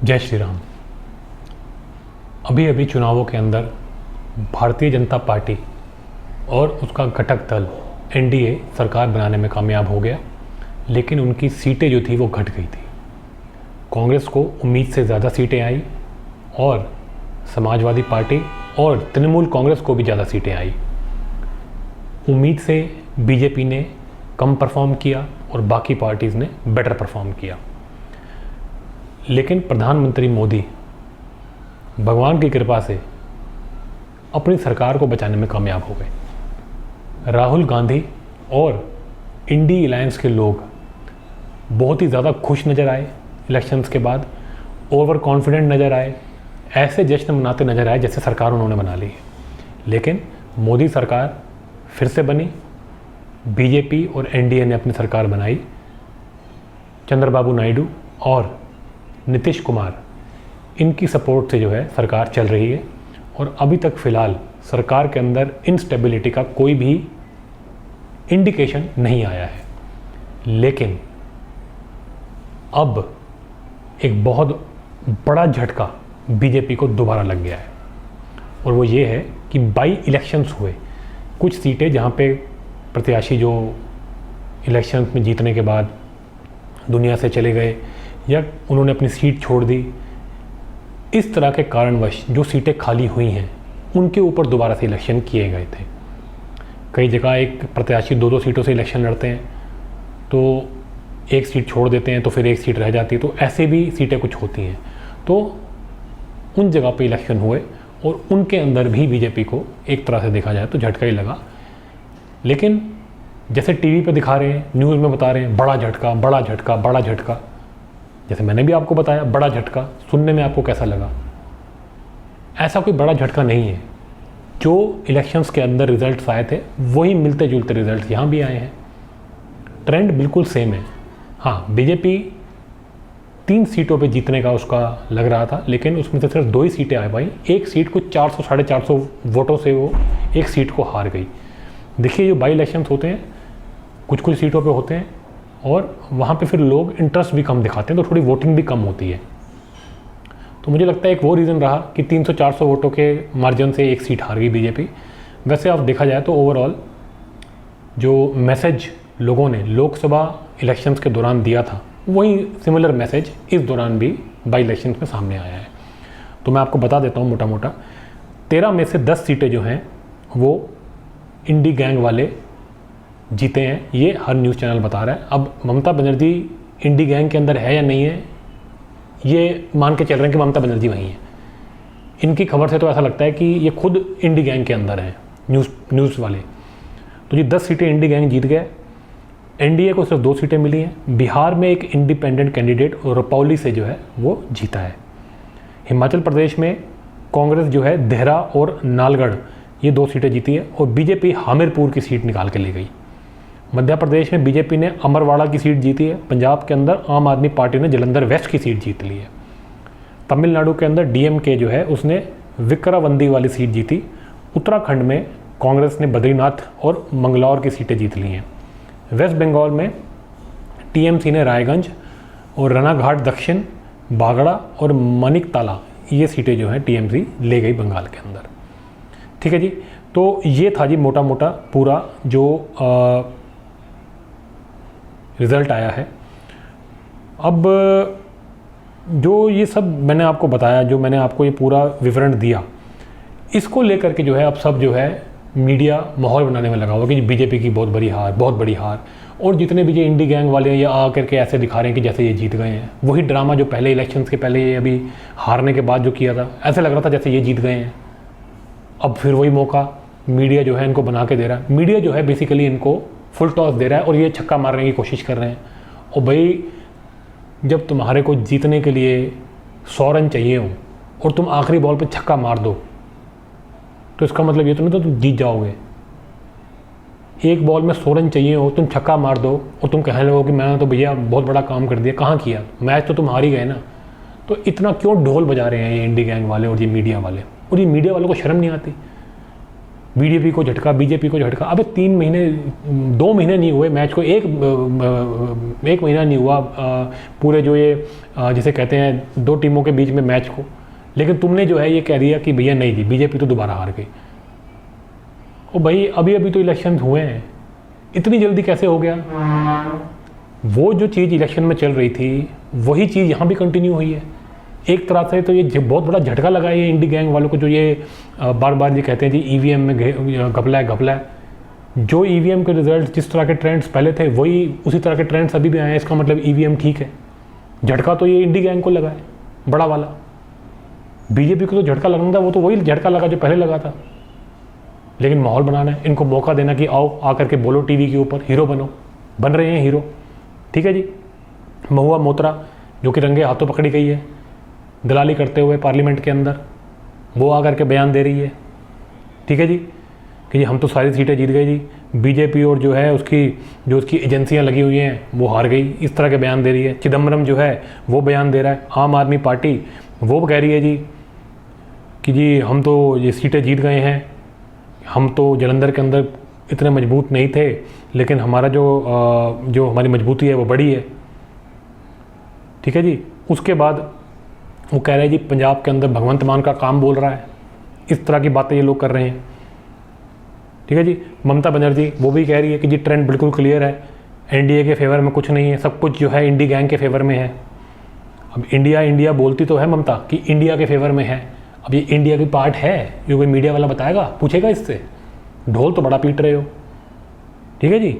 जय श्री राम। अभी अभी चुनावों के अंदर भारतीय जनता पार्टी और उसका घटक दल एनडीए सरकार बनाने में कामयाब हो गया, लेकिन उनकी सीटें जो थी वो घट गई थी। कांग्रेस को उम्मीद से ज़्यादा सीटें आई और समाजवादी पार्टी और तृणमूल कांग्रेस को भी ज़्यादा सीटें आई। उम्मीद से बीजेपी ने कम परफॉर्म किया और बाकी पार्टीज़ ने बेटर परफॉर्म किया। लेकिन प्रधानमंत्री मोदी भगवान की कृपा से अपनी सरकार को बचाने में कामयाब हो गए। राहुल गांधी और इंडी अलायंस के लोग बहुत ही ज़्यादा खुश नज़र आए, इलेक्शंस के बाद ओवर कॉन्फिडेंट नज़र आए, ऐसे जश्न मनाते नज़र आए जैसे सरकार उन्होंने बना ली है। लेकिन मोदी सरकार फिर से बनी, बीजेपी और एनडीए ने अपनी सरकार बनाई। चंद्रबाबू नायडू और नीतीश कुमार इनकी सपोर्ट से जो है सरकार चल रही है और अभी तक फ़िलहाल सरकार के अंदर इनस्टेबिलिटी का कोई भी इंडिकेशन नहीं आया है। लेकिन अब एक बहुत बड़ा झटका बीजेपी को दोबारा लग गया है और वो ये है कि बाई इलेक्शंस हुए। कुछ सीटें जहाँ पे प्रत्याशी जो इलेक्शंस में जीतने के बाद दुनिया से चले गए या उन्होंने अपनी सीट छोड़ दी, इस तरह के कारणवश जो सीटें खाली हुई हैं उनके ऊपर दोबारा से इलेक्शन किए गए थे। कई जगह एक प्रत्याशी दो सीटों से इलेक्शन लड़ते हैं तो एक सीट छोड़ देते हैं तो फिर एक सीट रह जाती है, तो ऐसे भी सीटें कुछ होती हैं। तो उन जगह पे इलेक्शन हुए और उनके अंदर भी बीजेपी को एक तरह से देखा जाए तो झटका ही लगा। लेकिन जैसे टीवी पे दिखा रहे हैं, न्यूज़ में बता रहे हैं बड़ा झटका बड़ा झटका बड़ा झटका, जैसे मैंने भी आपको बताया बड़ा झटका, सुनने में आपको कैसा लगा? ऐसा कोई बड़ा झटका नहीं है। जो इलेक्शंस के अंदर रिजल्ट्स आए थे वही मिलते जुलते रिजल्ट्स यहाँ भी आए हैं। ट्रेंड बिल्कुल सेम है। हाँ, बीजेपी 3 सीटों पे जीतने का उसका लग रहा था, लेकिन उसमें से सिर्फ 2 ही सीटें आ पाई। एक सीट को 400 साढ़े 400 वोटों से वो एक सीट को हार गई। देखिए, जो बाई इलेक्शंस होते हैं कुछ सीटों पे होते हैं और वहाँ पे फिर लोग इंटरेस्ट भी कम दिखाते हैं तो थोड़ी वोटिंग भी कम होती है। तो मुझे लगता है एक वो रीज़न रहा कि 300-400 वोटों के मार्जिन से एक सीट हार गई बीजेपी। वैसे आप देखा जाए तो ओवरऑल जो मैसेज लोगों ने लोकसभा इलेक्शंस के दौरान दिया था वही सिमिलर मैसेज इस दौरान भी बाई इलेक्शंस में सामने आया है। तो मैं आपको बता देता हूँ मोटा मोटा 13 में से 10 सीटें जो हैं वो इंडी गैंग वाले जीते हैं, ये हर न्यूज़ चैनल बता रहा है। अब ममता बनर्जी इंडी गैंग के अंदर है या नहीं है ये मान के चल रहे हैं कि ममता बनर्जी वहीं है। इनकी खबर से तो ऐसा लगता है कि ये खुद इंडी गैंग के अंदर हैं न्यूज़ वाले। तो ये 10 सीटें इंडी गैंग जीत गए। एनडीए को सिर्फ 2 सीटें मिली हैं। बिहार में एक इंडिपेंडेंट कैंडिडेट रुपौली से जो है वो जीता है। हिमाचल प्रदेश में कांग्रेस जो है देहरा और नालगढ़ ये 2 सीटें जीती है और बीजेपी हमीरपुर की सीट निकाल के ले गई। मध्य प्रदेश में बीजेपी ने अमरवाड़ा की सीट जीती है। पंजाब के अंदर आम आदमी पार्टी ने जालंधर वेस्ट की सीट जीत ली है। तमिलनाडु के अंदर डीएमके जो है उसने विक्रावंदी वाली सीट जीती। उत्तराखंड में कांग्रेस ने बद्रीनाथ और मंगलौर की सीटें जीत ली हैं। वेस्ट बंगाल में टीएमसी ने रायगंज और रनाघाट दक्षिण, बागड़ा और मनिकताला ये सीटें जो हैं टीएमसी ले गई बंगाल के अंदर। ठीक है जी, तो ये था जी मोटा मोटा पूरा जो रिज़ल्ट आया है। अब जो ये सब मैंने आपको बताया, जो मैंने आपको ये पूरा विवरण दिया, इसको लेकर के जो है अब सब जो है मीडिया माहौल बनाने में लगा हुआ कि बीजेपी की बहुत बड़ी हार, बहुत बड़ी हार। और जितने भी ये इंडी गैंग वाले हैं ये आ करके ऐसे दिखा रहे हैं कि जैसे ये जीत गए हैं। वही ड्रामा जो पहले इलेक्शंस के पहले ये अभी हारने के बाद जो किया था, ऐसे लग रहा था जैसे ये जीत गए हैं। अब फिर वही मौका मीडिया जो है इनको बना के दे रहा है। मीडिया जो है बेसिकली इनको फुल टॉस दे रहा है और ये छक्का मारने की कोशिश कर रहे हैं। और भाई, जब तुम्हारे को जीतने के लिए 100 रन चाहिए हो और तुम आखिरी बॉल पे छक्का मार दो तो इसका मतलब ये तो नहीं तो तुम जीत जाओगे। एक बॉल में 100 रन चाहिए हो, तुम छक्का मार दो और तुम कहने लगो कि मैंने तो भैया बहुत बड़ा काम कर दिया। कहाँ किया? मैच तो तुम हार ही गए ना। तो इतना क्यों ढोल बजा रहे हैं ये इंडी गैंग वाले और ये मीडिया वाले? और ये मीडिया वालों को शर्म नहीं आती? बीजेपी को झटका, बीजेपी को झटका। अबे 3 महीने 2 महीने नहीं हुए मैच को, एक महीना नहीं हुआ पूरे जो ये जिसे कहते हैं 2 टीमों के बीच में मैच को, लेकिन तुमने जो है ये कह दिया कि भैया नहीं जी बीजेपी तो दोबारा हार गई। ओ भाई अभी अभी तो इलेक्शन हुए हैं, इतनी जल्दी कैसे हो गया? वो जो चीज़ इलेक्शन में चल रही थी वही चीज़ यहाँ भी कंटिन्यू हुई है। एक तरह से तो ये बहुत बड़ा झटका लगा है ये इंडी गैंग वालों को, जो ये बार बार ये कहते हैं जी ईवीएम में घपला है। जो ईवीएम के रिजल्ट जिस तरह के ट्रेंड्स पहले थे वही उसी तरह के ट्रेंड्स अभी भी आए हैं, इसका मतलब ईवीएम ठीक है। झटका तो ये इंडी गैंग को लगा है बड़ा वाला, बीजेपी को तो झटका लगना था, वो तो वही झटका लगा जो पहले लगा था। लेकिन माहौल बनाना है, इनको मौका देना कि आओ आकर के बोलो टीवी के ऊपर, हीरो बनो, बन रहे हैं हीरो। ठीक है जी। महुआ मोत्रा जो कि रंगे हाथों पकड़ी गई है दलाली करते हुए पार्लियामेंट के अंदर, वो आकर के बयान दे रही है, ठीक है जी, कि जी हम तो सारी सीटें जीत गए जी, बीजेपी और जो है उसकी एजेंसियां लगी हुई हैं वो हार गई, इस तरह के बयान दे रही है। चिदम्बरम जो है वो बयान दे रहा है। आम आदमी पार्टी वो कह रही है जी कि जी हम तो ये सीटें जीत गए हैं, हम तो जालंधर के अंदर इतने मजबूत नहीं थे, लेकिन हमारा जो हमारी मजबूती है वो बड़ी है। ठीक है जी। उसके बाद वो कह रहे हैं जी पंजाब के अंदर भगवंत मान का काम बोल रहा है, इस तरह की बातें ये लोग कर रहे हैं। ठीक है जी। ममता बनर्जी वो भी कह रही है कि जी ट्रेंड बिल्कुल क्लियर है, एनडीए के फेवर में कुछ नहीं है, सब कुछ जो है इंडी गैंग के फेवर में है। अब इंडिया बोलती तो है ममता कि इंडिया के फेवर में है, अब ये इंडिया की पार्ट है, ये कोई मीडिया वाला बताएगा, पूछेगा इससे? ढोल तो बड़ा पीट रहे हो। ठीक है जी।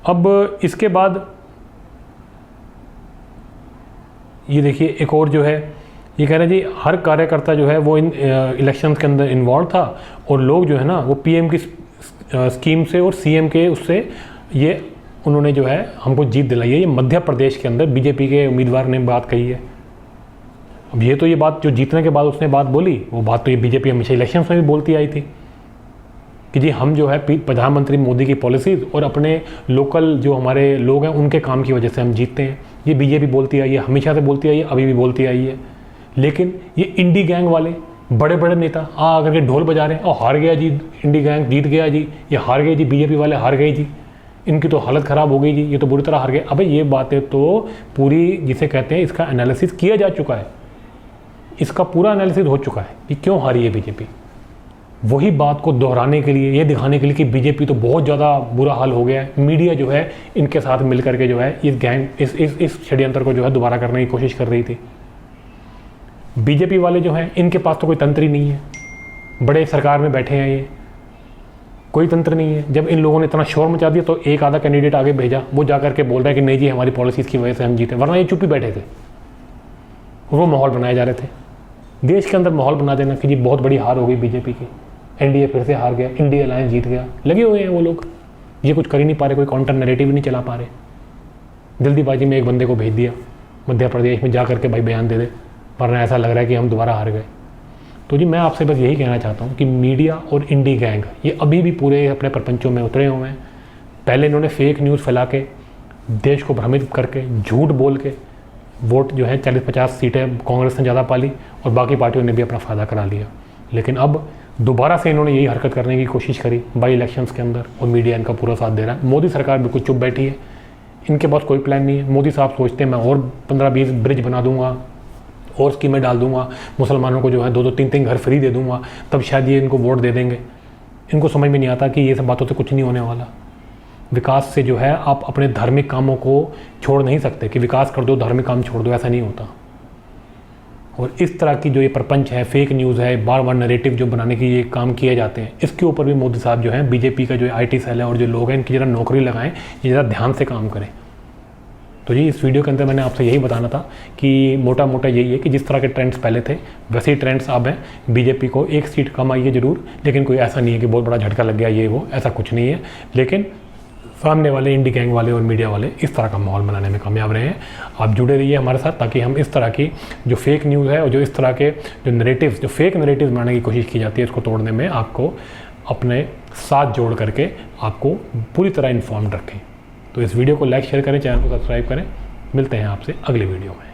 अब इसके बाद ये देखिए एक और जो है ये कह रहे हैं जी हर कार्यकर्ता जो है वो इन इलेक्शंस के अंदर इन्वॉल्व था और लोग जो है ना वो पीएम की स्कीम से और सीएम के उससे ये उन्होंने जो है हमको जीत दिलाई है। ये मध्य प्रदेश के अंदर बीजेपी के उम्मीदवार ने बात कही है। अब ये तो ये बात जो जीतने के बाद उसने बात बोली, वो बात तो ये बीजेपी हमेशा इलेक्शंस में भी बोलती आई थी कि जी हम जो है प्रधानमंत्री मोदी की पॉलिसीज़ और अपने लोकल जो हमारे लोग हैं उनके काम की वजह से हम जीतते हैं। ये बीजेपी बोलती आई है, हमेशा से बोलती आई है, अभी भी बोलती आई है। लेकिन ये इंडी गैंग वाले बड़े बड़े नेता आ करके ढोल बजा रहे हैं और हार गया जी इंडी गैंग, जीत गया जी, ये हार गए जी, बीजेपी वाले हार गए जी, इनकी तो हालत ख़राब हो गई जी, ये तो बुरी तरह हार गए। अबे ये बातें तो पूरी जिसे कहते हैं इसका एनालिसिस किया जा चुका है, इसका पूरा एनालिसिस हो चुका है कि क्यों हारी है बीजेपी। वही बात को दोहराने के लिए, ये दिखाने के लिए कि बीजेपी तो बहुत ज़्यादा बुरा हाल हो गया है, मीडिया जो है इनके साथ मिल करके जो है इस गैंग इस षड्यंत्र को जो है दोबारा करने की कोशिश कर रही थी। बीजेपी वाले जो हैं इनके पास तो कोई तंत्र ही नहीं है, बड़े सरकार में बैठे हैं, ये कोई तंत्र नहीं है। जब इन लोगों ने इतना शोर मचा दिया तो एक आधा कैंडिडेट आगे भेजा, वो जा करके बोल रहा है कि नहीं जी हमारी पॉलिसीज़ की वजह से हम जीते, वरना ये चुप ही बैठे थे। वो माहौल बनाए जा रहे थे, देश के अंदर माहौल बना देना कि जी बहुत बड़ी हार हो गई बीजेपी की, एनडीए फिर से हार गया, इंडिया अलायंस जीत गया। लगे हुए हैं वो लोग, ये कुछ कर ही नहीं पा रहे, कोई काउंटर नैरेटिव नहीं चला पा रहे। जल्दीबाजी में एक बंदे को भेज दिया मध्य प्रदेश में जा करके भाई बयान दे दे, वरना ऐसा लग रहा है कि हम दोबारा हार गए। तो जी मैं आपसे बस यही कहना चाहता हूँ कि मीडिया और इंडी गैंग ये अभी भी पूरे अपने प्रपंचों में उतरे हुए हैं। पहले इन्होंने फेक न्यूज़ फैला के देश को भ्रमित करके झूठ बोल के वोट जो है 40-50 सीटें कांग्रेस ने ज़्यादा पाली और बाकी पार्टियों ने भी अपना फ़ायदा करा लिया। लेकिन अब दोबारा से इन्होंने यही हरकत करने की कोशिश करी बाई इलेक्शंस के अंदर और मीडिया इनका पूरा साथ दे रहा है। मोदी सरकार बिल्कुल चुप बैठी है, इनके पास कोई प्लान नहीं है। मोदी साहब सोचते हैं मैं और 15-20 ब्रिज बना दूंगा और स्कीमें डाल दूंगा, मुसलमानों को जो है 2-2 3-3 घर फ्री दे दूंगा, तब शायद ये इनको वोट दे देंगे। इनको समझ में नहीं आता कि ये सब बातों से कुछ नहीं होने वाला। विकास से जो है आप अपने धार्मिक कामों को छोड़ नहीं सकते कि विकास कर दो धार्मिक काम छोड़ दो, ऐसा नहीं होता। और इस तरह की जो ये प्रपंच है, फेक न्यूज़ है, बार बार नैरेटिव जो बनाने की ये काम किए जाते हैं, इसके ऊपर भी मोदी साहब जो है बीजेपी का जो आईटी सेल है और जो लोग हैं इनकी ज़रा नौकरी लगाएं, ये ज़रा ध्यान से काम करें। तो जी इस वीडियो के अंदर मैंने आपसे यही बताना था कि मोटा मोटा यही है कि जिस तरह के ट्रेंड्स पहले थे वैसे ही ट्रेंड्स अब हैं। बीजेपी को एक सीट कम आई है ज़रूर, लेकिन कोई ऐसा नहीं है कि बहुत बड़ा झटका लग गया ये वो, ऐसा कुछ नहीं है। लेकिन सामने वाले इंडी गैंग वाले और मीडिया वाले इस तरह का माहौल बनाने में कामयाब रहे हैं। आप जुड़े रहिए हमारे साथ ताकि हम इस तरह की जो फेक न्यूज़ है और जो इस तरह के जो नैरेटिव्स, जो फेक नैरेटिव्स बनाने की कोशिश की जाती है, इसको तोड़ने में आपको अपने साथ जोड़ करके आपको पूरी तरह इन्फॉर्म्ड रखें। तो इस वीडियो को लाइक शेयर करें, चैनल को सब्सक्राइब करें। मिलते हैं आपसे अगले वीडियो में।